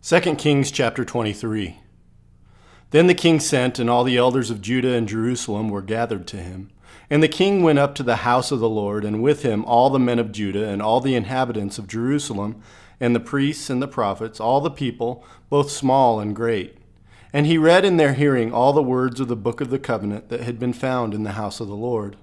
2 Kings chapter 23. Then the king sent, and all the elders of Judah and Jerusalem were gathered to him. And the king went up to the house of the Lord, and with him all the men of Judah and all the inhabitants of Jerusalem, and the priests and the prophets, all the people, both small and great. And he read in their hearing all the words of the book of the covenant that had been found in the house of the Lord.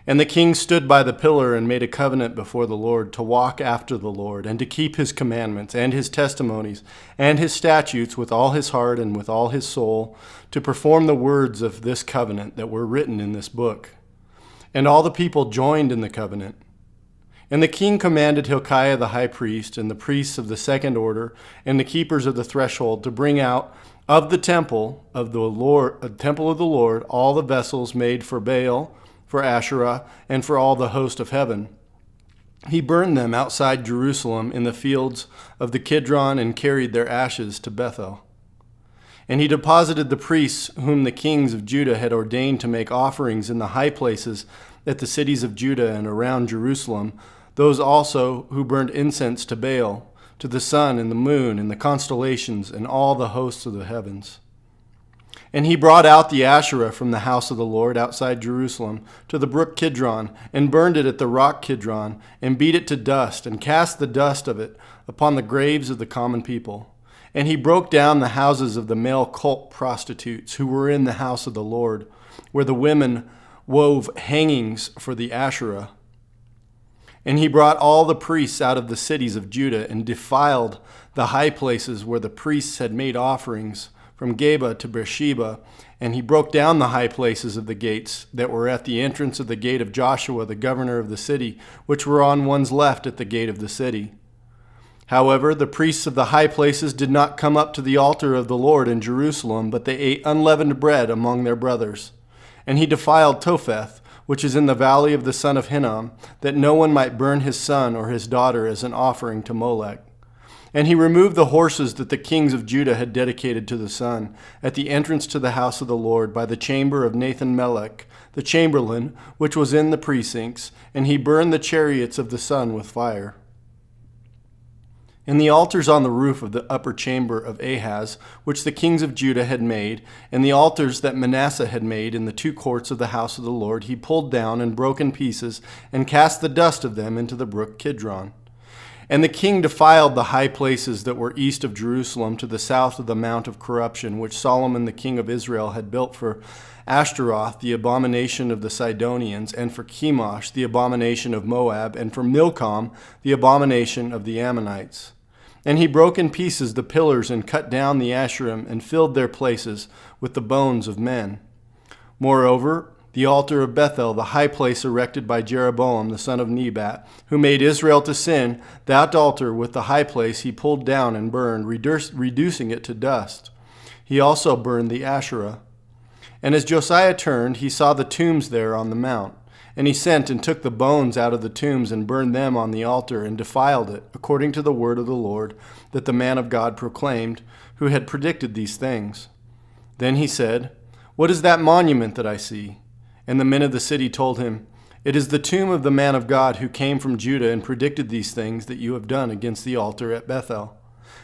And the king stood by the pillar and made a covenant before the Lord to walk after the Lord and to keep his commandments and his testimonies and his statutes with all his heart and with all his soul, to perform the words of this covenant that were written in this book. And all the people joined in the covenant. And the king commanded Hilkiah the high priest and the priests of the second order and the keepers of the threshold to bring out of the temple of the Lord all the vessels made for Baal, for Asherah, and for all the host of heaven. He burned them outside Jerusalem in the fields of the Kidron and carried their ashes to Bethel. And he deposited the priests whom the kings of Judah had ordained to make offerings in the high places at the cities of Judah and around Jerusalem, those also who burned incense to Baal, to the sun and the moon and the constellations and all the hosts of the heavens. And he brought out the Asherah from the house of the Lord outside Jerusalem to the brook Kidron, and burned it at the rock Kidron, and beat it to dust, and cast the dust of it upon the graves of the common people. And he broke down the houses of the male cult prostitutes who were in the house of the Lord, where the women wove hangings for the Asherah. And he brought all the priests out of the cities of Judah, and defiled the high places where the priests had made offerings, from Geba to Beersheba, and he broke down the high places of the gates that were at the entrance of the gate of Joshua, the governor of the city, which were on one's left at the gate of the city. However, the priests of the high places did not come up to the altar of the Lord in Jerusalem, but they ate unleavened bread among their brothers. And he defiled Topheth, which is in the valley of the son of Hinnom, that no one might burn his son or his daughter as an offering to Molech. And he removed the horses that the kings of Judah had dedicated to the sun at the entrance to the house of the Lord by the chamber of Nathan-Melech, the chamberlain, which was in the precincts, and he burned the chariots of the sun with fire. And the altars on the roof of the upper chamber of Ahaz, which the kings of Judah had made, and the altars that Manasseh had made in the two courts of the house of the Lord, he pulled down and broke in pieces, and cast the dust of them into the brook Kidron. And the king defiled the high places that were east of Jerusalem to the south of the Mount of Corruption, which Solomon the king of Israel had built for Ashtaroth, the abomination of the Sidonians, and for Chemosh, the abomination of Moab, and for Milcom, the abomination of the Ammonites. And he broke in pieces the pillars and cut down the Asherim and filled their places with the bones of men. Moreover, the altar of Bethel, the high place erected by Jeroboam the son of Nebat, who made Israel to sin, that altar with the high place he pulled down and burned, reducing it to dust. He also burned the Asherah. And as Josiah turned, he saw the tombs there on the mount. And he sent and took the bones out of the tombs and burned them on the altar and defiled it, according to the word of the Lord that the man of God proclaimed, who had predicted these things. Then he said, "What is that monument that I see?" And the men of the city told him, "It is the tomb of the man of God who came from Judah and predicted these things that you have done against the altar at Bethel."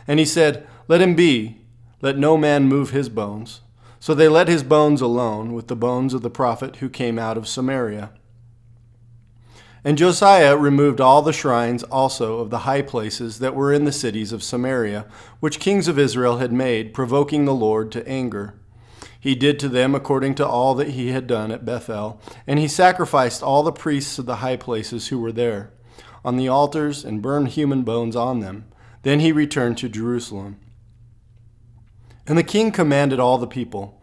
And he said, "Let him be. Let no man move his bones." So they let his bones alone with the bones of the prophet who came out of Samaria. And Josiah removed all the shrines also of the high places that were in the cities of Samaria, which kings of Israel had made, provoking the Lord to anger. He did to them according to all that he had done at Bethel, and he sacrificed all the priests of the high places who were there on the altars and burned human bones on them. Then he returned to Jerusalem. And the king commanded all the people,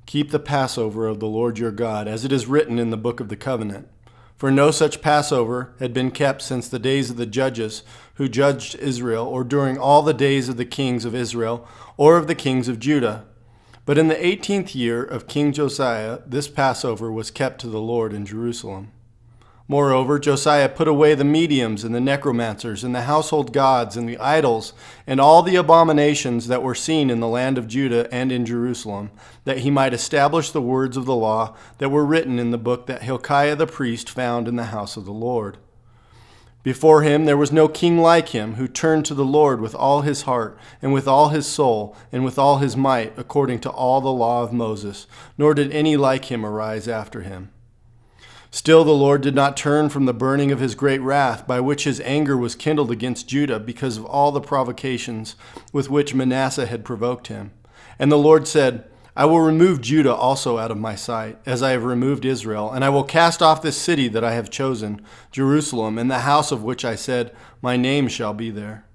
"Keep the Passover of the Lord your God, as it is written in the book of the covenant." For no such Passover had been kept since the days of the judges who judged Israel, or during all the days of the kings of Israel, or of the kings of Judah. But in the 18th year of King Josiah, this Passover was kept to the Lord in Jerusalem. Moreover, Josiah put away the mediums and the necromancers and the household gods and the idols and all the abominations that were seen in the land of Judah and in Jerusalem, that he might establish the words of the law that were written in the book that Hilkiah the priest found in the house of the Lord. Before him there was no king like him, who turned to the Lord with all his heart, and with all his soul, and with all his might, according to all the law of Moses, nor did any like him arise after him. Still the Lord did not turn from the burning of his great wrath, by which his anger was kindled against Judah, because of all the provocations with which Manasseh had provoked him. And the Lord said, I will remove Judah also out of my sight, as I have removed Israel, and I will cast off this city that I have chosen, Jerusalem, and the house of which I said, my name shall be there.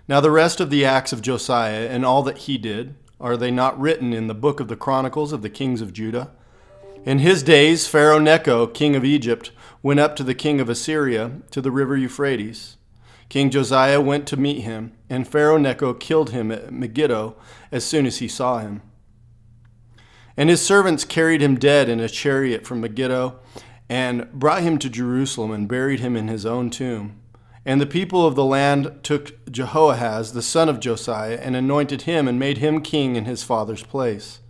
Now the rest of the acts of Josiah, and all that he did, are they not written in the book of the Chronicles of the kings of Judah? In his days Pharaoh Necho, king of Egypt, went up to the king of Assyria, to the river Euphrates. King Josiah went to meet him, and Pharaoh Necho killed him at Megiddo as soon as he saw him. And his servants carried him dead in a chariot from Megiddo, and brought him to Jerusalem, and buried him in his own tomb. And the people of the land took Jehoahaz, the son of Josiah, and anointed him, and made him king in his father's place.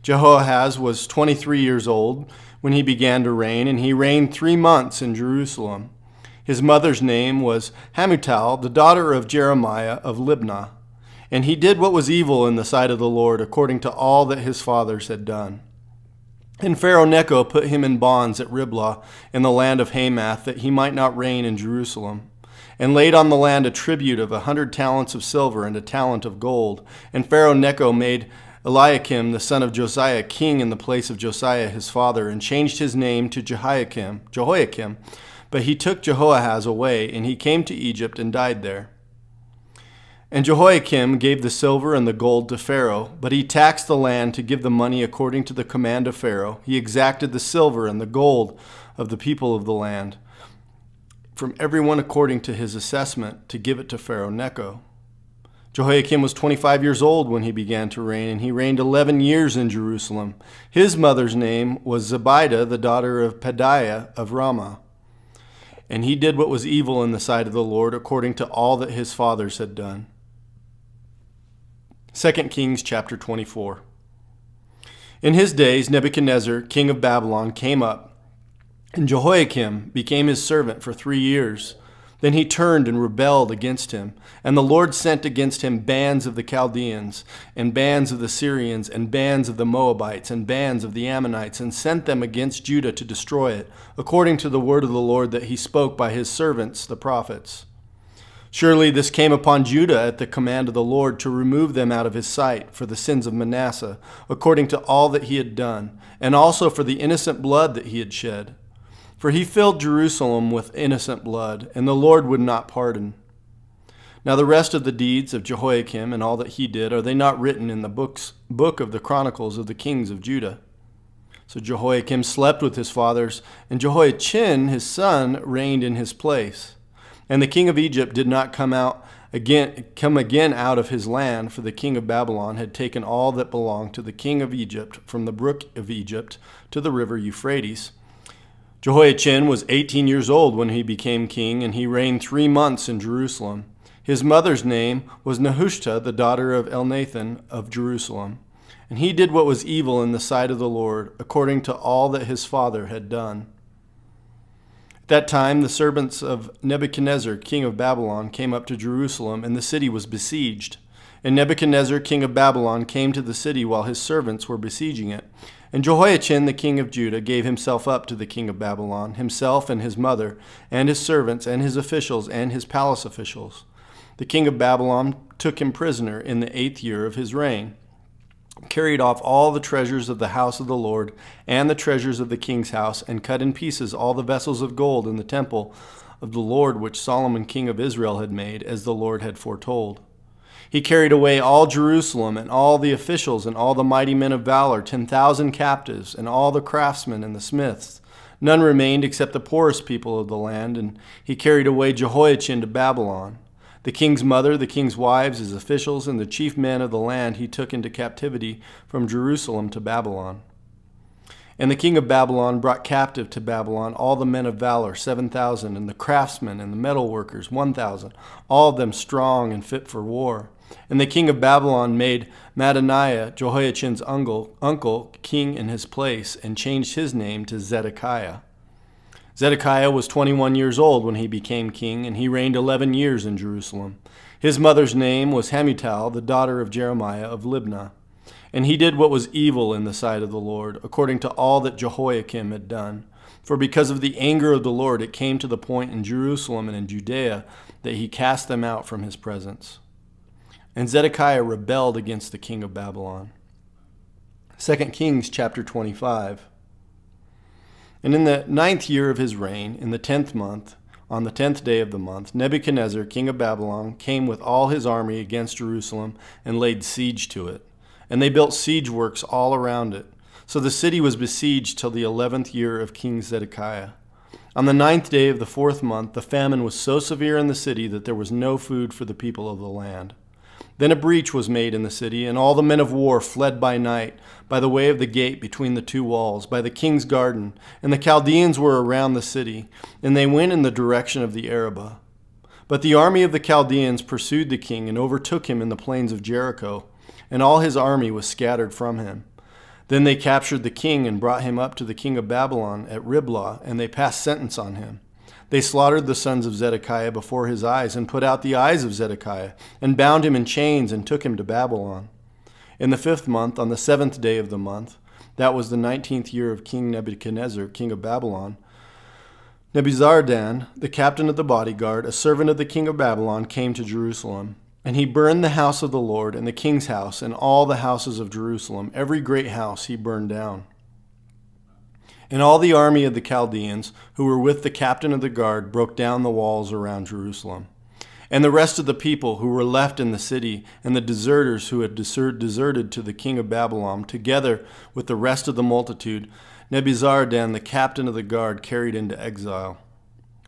Jehoahaz was 23 years old when he began to reign, and he reigned 3 months in Jerusalem. His mother's name was Hamutal, the daughter of Jeremiah of Libnah. And he did what was evil in the sight of the Lord, according to all that his fathers had done. And Pharaoh Necho put him in bonds at Riblah in the land of Hamath, that he might not reign in Jerusalem, and laid on the land a tribute of 100 talents of silver and a talent of gold. And Pharaoh Necho made Eliakim, the son of Josiah, king in the place of Josiah his father, and changed his name to Jehoiakim. But he took Jehoahaz away, and he came to Egypt and died there. And Jehoiakim gave the silver and the gold to Pharaoh, but he taxed the land to give the money according to the command of Pharaoh. He exacted the silver and the gold of the people of the land, from everyone according to his assessment, to give it to Pharaoh Necho. Jehoiakim was 25 years old when he began to reign, and he reigned 11 years in Jerusalem. His mother's name was Zebidah, the daughter of Pedaiah of Ramah. And he did what was evil in the sight of the Lord, according to all that his fathers had done. 2 Kings chapter 24. In his days, Nebuchadnezzar, king of Babylon, came up, and Jehoiakim became his servant for 3 years. Then he turned and rebelled against him, and the Lord sent against him bands of the Chaldeans, and bands of the Syrians, and bands of the Moabites, and bands of the Ammonites, and sent them against Judah to destroy it, according to the word of the Lord that he spoke by his servants, the prophets. Surely this came upon Judah at the command of the Lord, to remove them out of his sight for the sins of Manasseh, according to all that he had done, and also for the innocent blood that he had shed. For he filled Jerusalem with innocent blood, and the Lord would not pardon. Now the rest of the deeds of Jehoiakim and all that he did, are they not written in the book of the Chronicles of the kings of Judah? So Jehoiakim slept with his fathers, and Jehoiachin his son reigned in his place. And the king of Egypt did not come again out of his land, for the king of Babylon had taken all that belonged to the king of Egypt, from the brook of Egypt to the river Euphrates. Jehoiachin was 18 years old when he became king, and he reigned 3 months in Jerusalem. His mother's name was Nehushta, the daughter of Elnathan of Jerusalem. And he did what was evil in the sight of the Lord, according to all that his father had done. At that time the servants of Nebuchadnezzar, king of Babylon, came up to Jerusalem, and the city was besieged. And Nebuchadnezzar, king of Babylon, came to the city while his servants were besieging it. And Jehoiachin, the king of Judah, gave himself up to the king of Babylon, himself and his mother, and his servants, and his officials, and his palace officials. The king of Babylon took him prisoner in the 8th year of his reign, carried off all the treasures of the house of the Lord, and the treasures of the king's house, and cut in pieces all the vessels of gold in the temple of the Lord, which Solomon king of Israel had made, as the Lord had foretold. He carried away all Jerusalem, and all the officials, and all the mighty men of valor, 10,000 captives, and all the craftsmen and the smiths. None remained except the poorest people of the land, and he carried away Jehoiachin to Babylon. The king's mother, the king's wives, his officials, and the chief men of the land he took into captivity from Jerusalem to Babylon. And the king of Babylon brought captive to Babylon all the men of valor, 7,000, and the craftsmen and the metal workers, 1,000, all of them strong and fit for war. And the king of Babylon made Mattaniah, Jehoiachin's uncle, king in his place, and changed his name to Zedekiah. Zedekiah was 21 years old when he became king, and he reigned 11 years in Jerusalem. His mother's name was Hamutal, the daughter of Jeremiah of Libnah. And he did what was evil in the sight of the Lord, according to all that Jehoiakim had done. For because of the anger of the Lord, it came to the point in Jerusalem and in Judea that he cast them out from his presence. And Zedekiah rebelled against the king of Babylon. 2 Kings chapter 25. And in the 9th year of his reign, in the 10th month, on the 10th day of the month, Nebuchadnezzar, king of Babylon, came with all his army against Jerusalem and laid siege to it. And they built siege works all around it. So the city was besieged till the 11th year of King Zedekiah. On the 9th day of the 4th month, the famine was so severe in the city that there was no food for the people of the land. Then a breach was made in the city, and all the men of war fled by night, by the way of the gate between the two walls, by the king's garden. And the Chaldeans were around the city, and they went in the direction of the Arabah. But the army of the Chaldeans pursued the king and overtook him in the plains of Jericho, and all his army was scattered from him. Then they captured the king and brought him up to the king of Babylon at Riblah, and they passed sentence on him. They slaughtered the sons of Zedekiah before his eyes, and put out the eyes of Zedekiah, and bound him in chains, and took him to Babylon. In the 5th month, on the 7th day of the month, that was the 19th year of King Nebuchadnezzar, king of Babylon, Nebuzaradan, the captain of the bodyguard, a servant of the king of Babylon, came to Jerusalem. And he burned the house of the Lord, and the king's house, and all the houses of Jerusalem. Every great house he burned down. And all the army of the Chaldeans, who were with the captain of the guard, broke down the walls around Jerusalem. And the rest of the people who were left in the city, and the deserters who had deserted to the king of Babylon, together with the rest of the multitude, Nebuzaradan, the captain of the guard, carried into exile.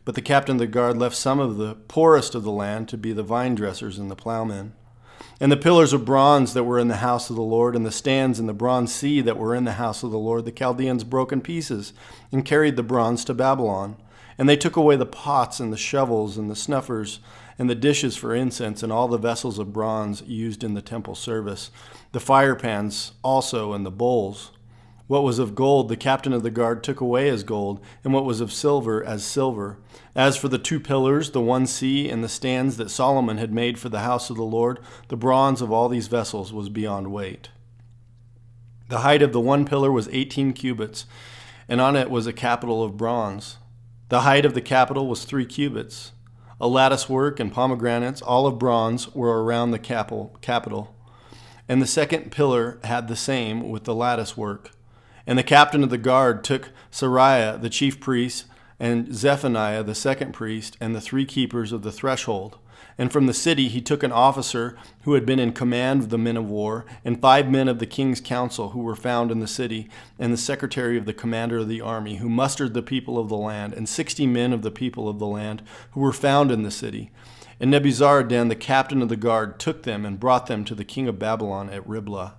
But the captain of the guard left some of the poorest of the land to be the vine dressers and the plowmen. And the pillars of bronze that were in the house of the Lord, and the stands in the bronze sea that were in the house of the Lord, the Chaldeans broke in pieces, and carried the bronze to Babylon. And they took away the pots and the shovels and the snuffers and the dishes for incense, and all the vessels of bronze used in the temple service, the fire pans also, and the bowls. What was of gold, the captain of the guard took away as gold, and what was of silver as silver. As for the 2 pillars, the one sea, and the stands that Solomon had made for the house of the Lord, the bronze of all these vessels was beyond weight. The height of the one pillar was 18 cubits, and on it was a capital of bronze. The height of the capital was 3 cubits. A lattice work and pomegranates, all of bronze, were around the capital. And the second pillar had the same with the lattice work. And the captain of the guard took Sariah, the chief priest, and Zephaniah, the second priest, and the 3 keepers of the threshold. And from the city he took an officer who had been in command of the men of war, and 5 men of the king's council who were found in the city, and the secretary of the commander of the army, who mustered the people of the land, and 60 men of the people of the land who were found in the city. And Nebuzaradan, the captain of the guard, took them and brought them to the king of Babylon at Riblah.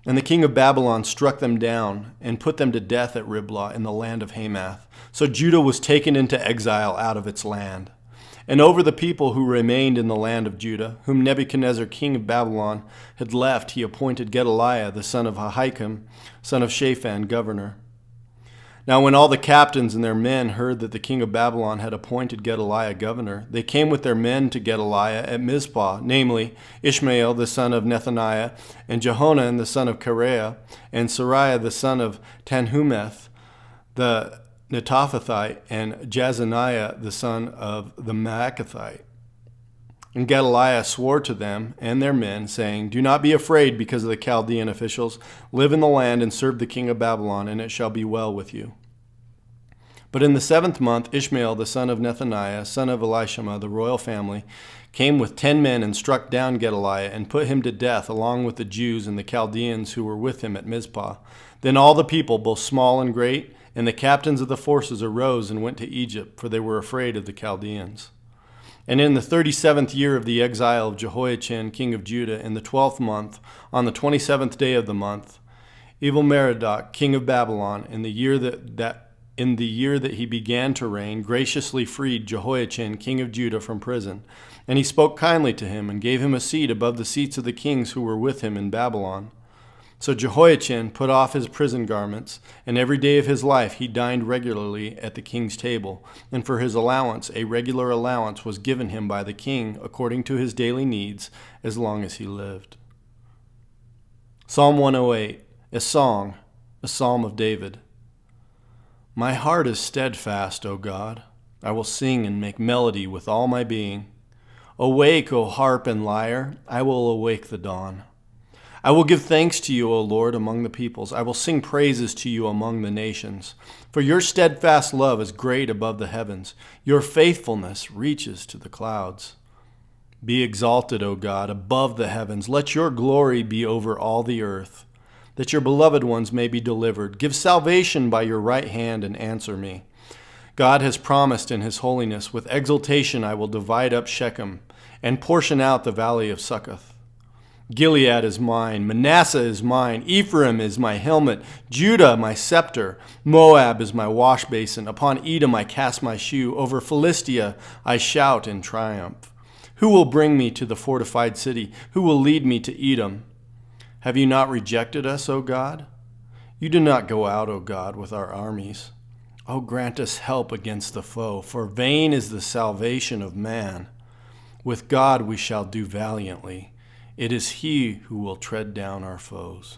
And the king of Babylon struck them down and put them to death at Riblah in the land of Hamath. So Judah was taken into exile out of its land. And over the people who remained in the land of Judah, whom Nebuchadnezzar king of Babylon had left, he appointed Gedaliah the son of Ahikam, son of Shaphan, governor. Now when all the captains and their men heard that the king of Babylon had appointed Gedaliah governor, they came with their men to Gedaliah at Mizpah, namely Ishmael the son of Nethaniah, and Jehonan the son of Kareah, and Sariah the son of Tanhumeth, the Netophathite, and Jazaniah the son of the Maacathite. And Gedaliah swore to them and their men, saying, "Do not be afraid because of the Chaldean officials. Live in the land and serve the king of Babylon, and it shall be well with you." But in the 7th month, Ishmael the son of Nethaniah, son of Elishama, the royal family, came with 10 men and struck down Gedaliah and put him to death along with the Jews and the Chaldeans who were with him at Mizpah. Then all the people, both small and great, and the captains of the forces arose and went to Egypt, for they were afraid of the Chaldeans. And in the 37th year of the exile of Jehoiachin, king of Judah, in the 12th month, on the 27th day of the month, Evil-Merodach, king of Babylon, in the year that he began to reign, graciously freed Jehoiachin, king of Judah, from prison. And he spoke kindly to him, and gave him a seat above the seats of the kings who were with him in Babylon. So Jehoiachin put off his prison garments, and every day of his life he dined regularly at the king's table. And for his allowance, a regular allowance was given him by the king according to his daily needs, as long as he lived. Psalm 108, a song, a psalm of David. My heart is steadfast, O God. I will sing and make melody with all my being. Awake, O harp and lyre, I will awake the dawn. I will give thanks to you, O Lord, among the peoples. I will sing praises to you among the nations. For your steadfast love is great above the heavens. Your faithfulness reaches to the clouds. Be exalted, O God, above the heavens. Let your glory be over all the earth, that your beloved ones may be delivered. Give salvation by your right hand and answer me. God has promised in his holiness, with exultation I will divide up Shechem and portion out the valley of Succoth. Gilead is mine, Manasseh is mine, Ephraim is my helmet, Judah my scepter, Moab is my wash basin. Upon Edom I cast my shoe, over Philistia I shout in triumph. Who will bring me to the fortified city? Who will lead me to Edom? Have you not rejected us, O God? You do not go out, O God, with our armies. O grant us help against the foe, for vain is the salvation of man. With God we shall do valiantly. It is he who will tread down our foes.